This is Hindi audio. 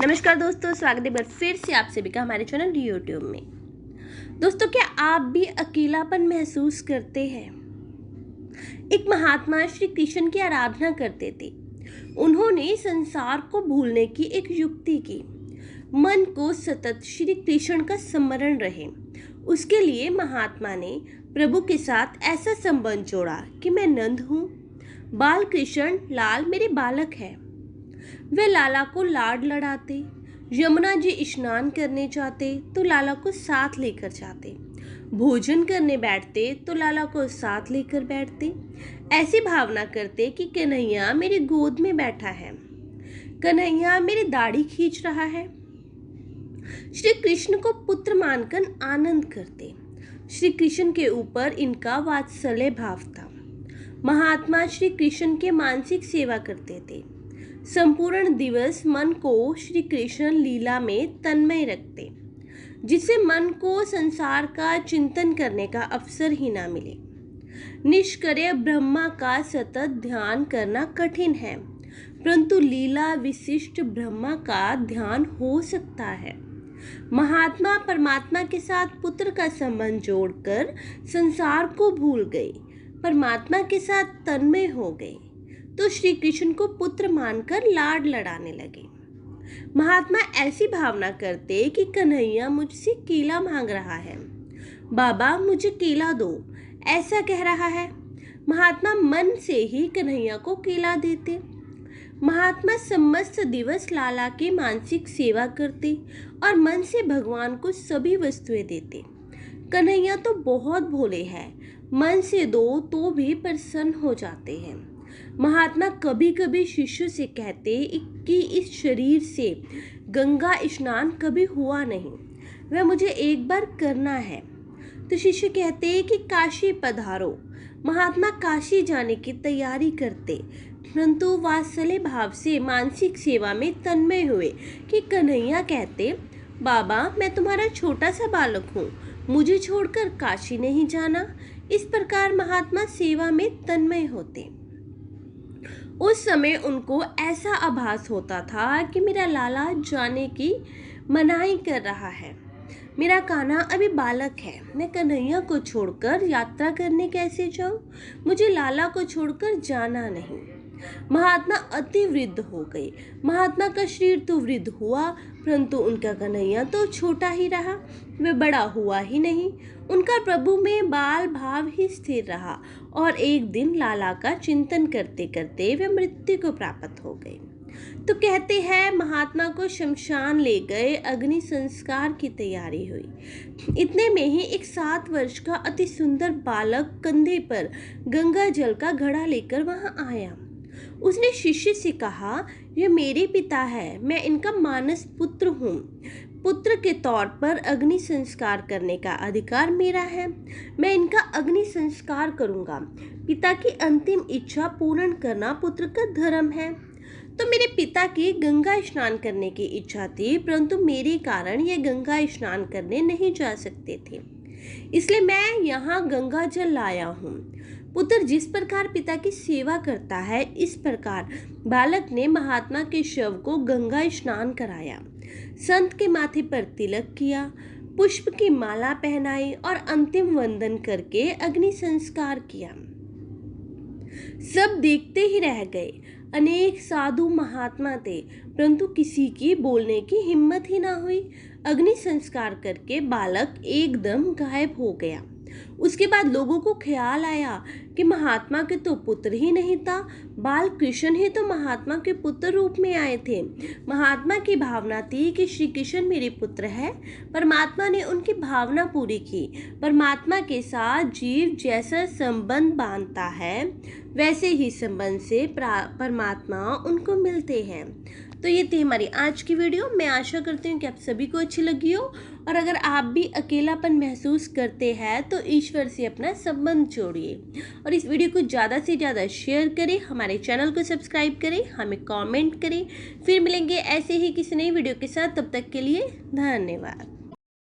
नमस्कार दोस्तों, स्वागत है एक बार फिर से आप सभी का हमारे चैनल यूट्यूब में। दोस्तों, क्या आप भी अकेलापन महसूस करते हैं? एक महात्मा श्री कृष्ण की आराधना करते थे। उन्होंने संसार को भूलने की एक युक्ति की। मन को सतत श्री कृष्ण का स्मरण रहे, उसके लिए महात्मा ने प्रभु के साथ ऐसा संबंध जोड़ा कि मैं नंद हूँ, बाल कृष्ण लाल मेरे बालक है। वे लाला को लाड लड़ाते। यमुना जी स्नान करने जाते तो लाला को साथ लेकर जाते। भोजन करने बैठते तो लाला को साथ लेकर बैठते। ऐसी भावना करते कि कन्हैया मेरी गोद में बैठा है, कन्हैया मेरी दाढ़ी खींच रहा है। श्री कृष्ण को पुत्र मानकर आनंद करते। श्री कृष्ण के ऊपर इनका वात्सल्य भाव था। महात्मा श्री कृष्ण के मानसिक सेवा करते थे। संपूर्ण दिवस मन को श्री कृष्ण लीला में तन्मय रखते, जिससे मन को संसार का चिंतन करने का अवसर ही ना मिले। निष्क्रिय ब्रह्मा का सतत ध्यान करना कठिन है, परंतु लीला विशिष्ट ब्रह्मा का ध्यान हो सकता है। महात्मा परमात्मा के साथ पुत्र का संबंध जोड़कर संसार को भूल गए, परमात्मा के साथ तन्मय हो गए, तो श्री कृष्ण को पुत्र मानकर लाड लड़ाने लगे। महात्मा ऐसी भावना करते कि कन्हैया मुझसे केला मांग रहा है, बाबा मुझे केला दो, ऐसा कह रहा है। महात्मा मन से ही कन्हैया को केला देते। महात्मा समस्त दिवस लाला की मानसिक सेवा करते और मन से भगवान को सभी वस्तुएं देते। कन्हैया तो बहुत भोले हैं, मन से दो तो भी प्रसन्न हो जाते हैं। महात्मा कभी कभी शिष्य से कहते कि इस शरीर से गंगा स्नान कभी हुआ नहीं, वह मुझे एक बार करना है। तो शिष्य कहते कि काशी पधारो। महात्मा काशी जाने की तैयारी करते, परंतु वात्सल्य भाव से मानसिक सेवा में तन्मय हुए कि कन्हैया कहते, बाबा मैं तुम्हारा छोटा सा बालक हूँ, मुझे छोड़कर काशी नहीं जाना। इस प्रकार महात्मा सेवा में तन्मय होते। उस समय उनको ऐसा आभास होता था कि मेरा लाला जाने की मनाही कर रहा है, मेरा कान्हा अभी बालक है, मैं कन्हैया को छोड़कर यात्रा करने कैसे जाऊं? मुझे लाला को छोड़कर जाना नहीं। महात्मा अति वृद्ध हो गए। महात्मा का शरीर तो वृद्ध हुआ, परंतु उनका कन्हैया तो छोटा ही रहा, वे बड़ा हुआ ही नहीं। उनका प्रभु में बाल भाव ही स्थिर रहा और एक दिन लाला का चिंतन करते करते वे मृत्यु को प्राप्त हो गए। तो कहते हैं महात्मा को शमशान ले गए, अग्नि संस्कार की तैयारी हुई। इतने में ही एक 7 वर्ष का अति सुंदर बालक कंधे पर गंगा जल का घड़ा लेकर वहां आया। उसने शिष्य से कहा, यह मेरे पिता है, मैं इनका मानस पुत्र हूँ। पुत्र के तौर पर अग्नि संस्कार करने का अधिकार मेरा है, मैं इनका अग्नि संस्कार करूँगा। पिता की अंतिम इच्छा पूर्ण करना पुत्र का धर्म है। तो मेरे पिता की गंगा स्नान करने की इच्छा थी, परंतु मेरे कारण ये गंगा स्नान करने नहीं जा सकते थे, इसलिए मैं यहाँ गंगा जल लाया हूँ। पुत्र जिस प्रकार पिता की सेवा करता है, इस प्रकार बालक ने महात्मा के शव को गंगा स्नान कराया, संत के माथे पर तिलक किया, पुष्प की माला पहनाई और अंतिम वंदन करके अग्नि संस्कार किया। सब देखते ही रह गए। अनेक साधु महात्मा थे, परंतु किसी की बोलने की हिम्मत ही ना हुई। अग्नि संस्कार करके बालक एकदम गायब हो गया। उसके बाद लोगों को ख्याल आया कि महात्मा के तो पुत्र ही नहीं था, बाल कृष्ण ही तो महात्मा के पुत्र रूप में आए थे। महात्मा की भावना थी कि श्री कृष्ण मेरे पुत्र है। परमात्मा ने उनकी भावना पूरी की। परमात्मा के साथ जीव जैसा संबंध बांधता है, वैसे ही संबंध से परमात्मा उनको मिलते हैं। तो ये थी हमारी आज की वीडियो। मैं आशा करती हूँ कि आप सभी को अच्छी लगी हो, और अगर आप भी अकेलापन महसूस करते हैं तो ईश्वर से अपना संबंध जोड़िए और इस वीडियो को ज़्यादा से ज़्यादा शेयर करें, हमारे चैनल को सब्सक्राइब करें, हमें कमेंट करें। फिर मिलेंगे ऐसे ही किसी नई वीडियो के साथ, तब तक के लिए धन्यवाद।